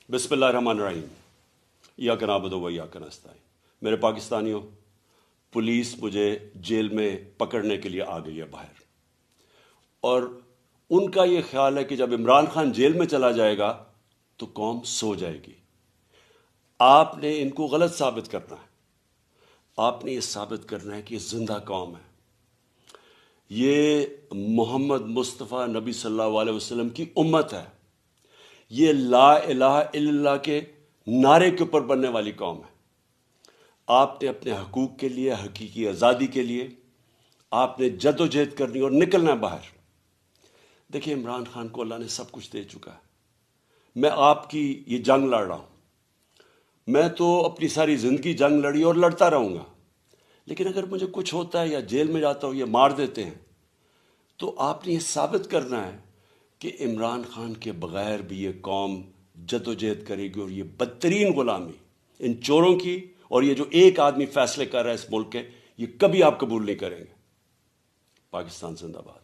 बिस्मिल्लाहिर्रहमानिर्रहीम। इय्याका नअबुदु व इय्याका नस्तईन। मेरे पाकिस्तानियों, पुलिस मुझे जेल में पकड़ने के लिए आ गई है बाहर, और उनका ये ख्याल है कि जब इमरान खान जेल में चला जाएगा तो कौम सो जाएगी। आपने इनको गलत साबित करना है। आपने ये साबित करना है कि ये जिंदा कौम है, ये मोहम्मद मुस्तफ़ा नबी सल्लल्लाहु अलैहि वसल्लम की उम्मत है, ये ला इलाहा इल्लल्लाह के नारे के ऊपर बनने वाली कौम है। आपने अपने हकूक़ के लिए, हकीकी आज़ादी के लिए आपने जद्दोजहद करनी और निकलना है बाहर। देखिए, इमरान खान को अल्लाह ने सब कुछ दे चुका है। मैं आपकी ये जंग लड़ रहा हूँ, मैं तो अपनी सारी ज़िंदगी जंग लड़ी और लड़ता रहूँगा, लेकिन अगर मुझे कुछ होता है या जेल में जाता हूँ, ये मार देते हैं, तो आपने ये साबित करना है कि इमरान खान के बग़ैर भी ये कौम जद्दोजहद करेगी, और ये बदतरीन ग़ुलामी इन चोरों की, और ये जो एक आदमी फैसले कर रहा है इस मुल्क के, ये कभी आप कबूल नहीं करेंगे। पाकिस्तान जिंदाबाद।